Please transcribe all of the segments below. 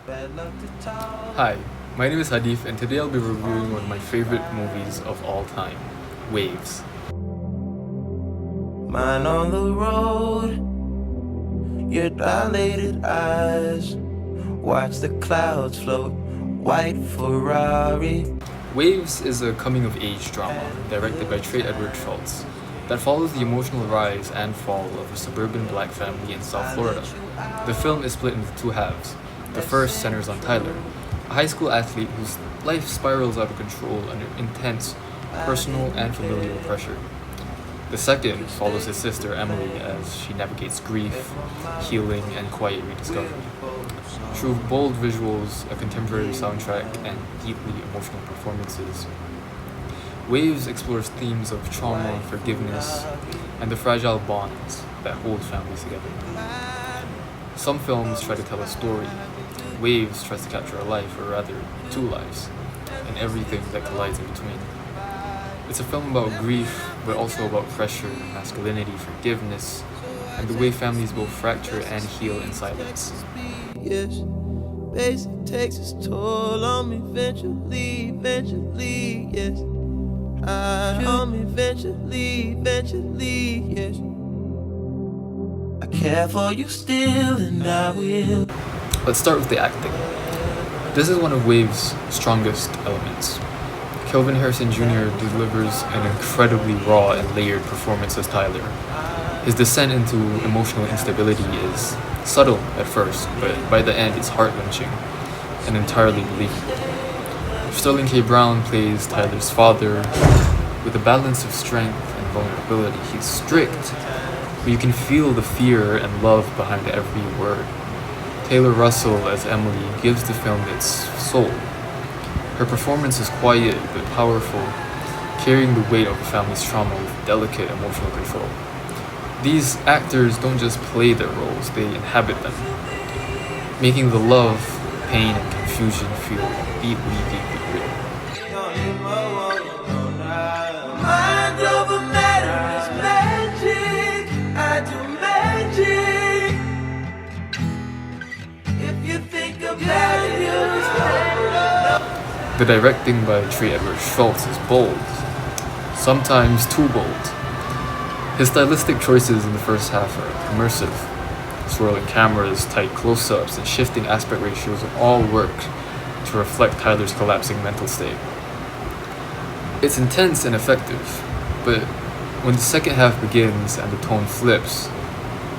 Hi, my name is Hadif and today I'll be reviewing one of my favorite movies of all time, Waves. Mine on the road, your dilated eyes, watch the clouds float, white Ferrari. Waves is a coming-of-age drama directed by Trey Edward Schultz that follows the emotional rise and fall of a suburban black family in South Florida. The film is split into two halves. The first centers on Tyler, a high school athlete whose life spirals out of control under intense personal and familial pressure. The second follows his sister Emily as she navigates grief, healing, and quiet rediscovery. Through bold visuals, a contemporary soundtrack, and deeply emotional performances, Waves explores themes of trauma, forgiveness, and the fragile bonds that hold families together. Some films try to tell a story. Waves tries to capture a life, or rather, two lives, and everything that collides in between. It's a film about grief, but also about pressure, masculinity, forgiveness, and the way families both fracture and heal in silence. Yes, basic takes its toll on me eventually, yes. On me eventually, yes. I care for you still, and I will. Let's start with the acting. This is one of Waves' strongest elements. Kelvin Harrison Jr. delivers an incredibly raw and layered performance as Tyler. His descent into emotional instability is subtle at first, but by the end it's heart-wrenching and entirely believable. Sterling K. Brown plays Tyler's father with a balance of strength and vulnerability. He's strict, but you can feel the fear and love behind every word. Taylor Russell as Emily gives the film its soul. Her performance is quiet but powerful, carrying the weight of the family's trauma with delicate emotional control. These actors don't just play their roles, they inhabit them, making the love, pain, and confusion feel deeply, deeply real. Mind over matter is magic. I do magic. If you think about it, you'll The directing by Trey Edward Schultz is bold, sometimes too bold. His stylistic choices in the first half are immersive. Swirling cameras, tight close-ups, and shifting aspect ratios all work to reflect Tyler's collapsing mental state. It's intense and effective, but when the second half begins and the tone flips,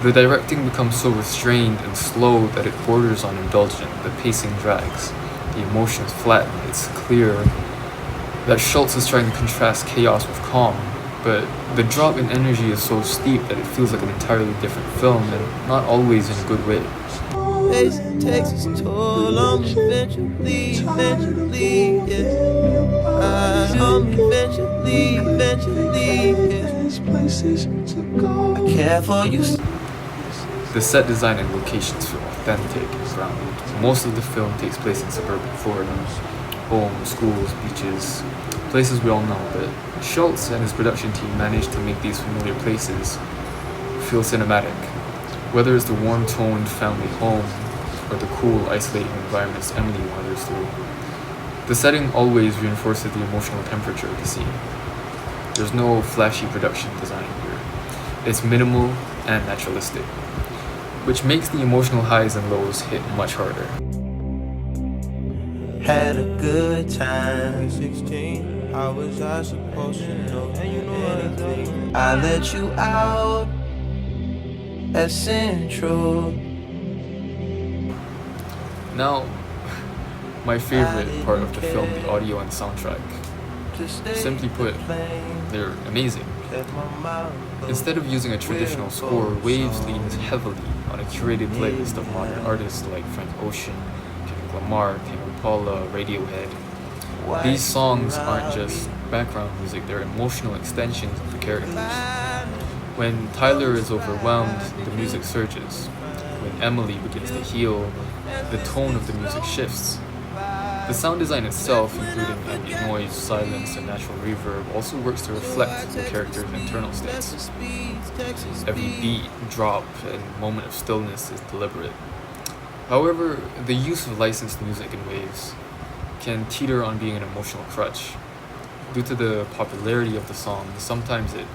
the directing becomes so restrained and slow that it borders on indulgent. The pacing drags, the emotions flatten. It's clear that Schultz is trying to contrast chaos with calm, but the drop in energy is so steep that it feels like an entirely different film, and not always in a good way. Basic takes its toll on me eventually, yes. On me eventually, yes. I care for you. The set design and locations feel authentic and grounded. Most of the film takes place in suburban Florida. Homes, schools, beaches, places we all know, but Schultz and his production team managed to make these familiar places feel cinematic. Whether it's the warm-toned family home or the cool, isolating environments Emily wanders through, the setting always reinforces the emotional temperature of the scene. There's no flashy production design here. It's minimal and naturalistic, which makes the emotional highs and lows hit much harder. Had a good time. 16, how was I supposed to know anything? I let you out at Central. Now, my favorite part of the film, the audio and soundtrack. Simply put, they're amazing. Instead of using a traditional score, Waves leans heavily on a curated playlist of modern artists like Frank Ocean, Kendrick Lamar, Tame Impala, Radiohead. These songs aren't just background music, they're emotional extensions of the characters. When Tyler is overwhelmed, the music surges. When Emily begins to heal, the tone of the music shifts. The sound design itself, including ambient noise, silence, and natural reverb, also works to reflect the character's internal states. Every beat, drop, and moment of stillness is deliberate. However, the use of licensed music in Waves can teeter on being an emotional crutch. Due to the popularity of the song, sometimes it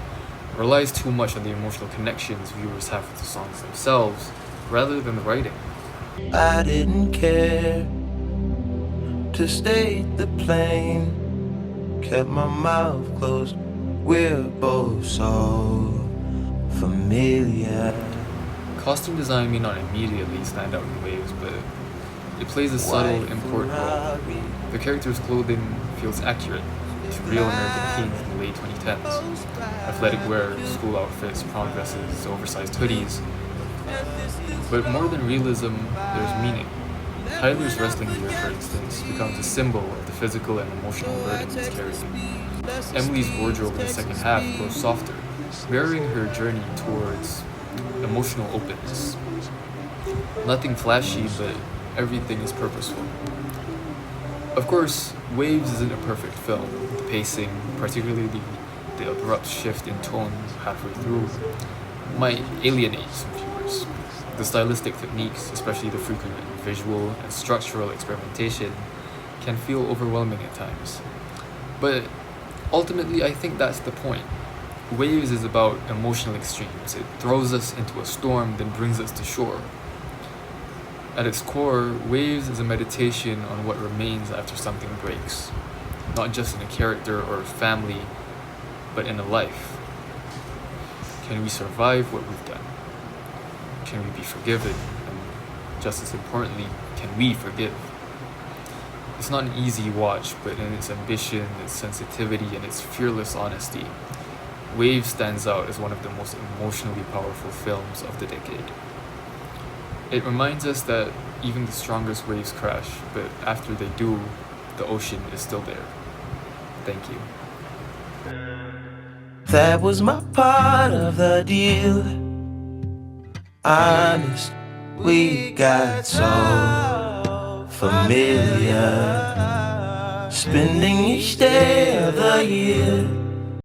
relies too much on the emotional connections viewers have with the songs themselves rather than the writing. I didn't care to state the plain, kept my mouth closed. We're both so familiar. Costume design may not immediately stand out in Waves, but it plays a subtle, important role. The character's clothing feels accurate to real American teens in the late 2010s. Athletic wear, school outfits, prom dresses, oversized hoodies. But more than realism, there's meaning. Tyler's wrestling gear, for instance, becomes a symbol of the physical and emotional burden he's carrying. Emily's wardrobe in the second half grows softer, mirroring her journey towards emotional openness. Nothing flashy, but everything is purposeful. Of course, Waves isn't a perfect film. The pacing, particularly the abrupt shift in tone halfway through, might alienate some viewers. The stylistic techniques, especially the frequent visual and structural experimentation, can feel overwhelming at times. But ultimately, I think that's the point. Waves is about emotional extremes. It throws us into a storm, then brings us to shore. At its core, Waves is a meditation on what remains after something breaks, not just in a character or a family, but in a life. Can we survive what we've done? Can we be forgiven? And just as importantly, can we forgive? It's not an easy watch, but in its ambition, its sensitivity, and its fearless honesty, Waves stands out as one of the most emotionally powerful films of the decade. It reminds us that even the strongest waves crash, but after they do, the ocean is still there. Thank you. That was my part of the deal. Honest, we got so familiar, spending each day of the year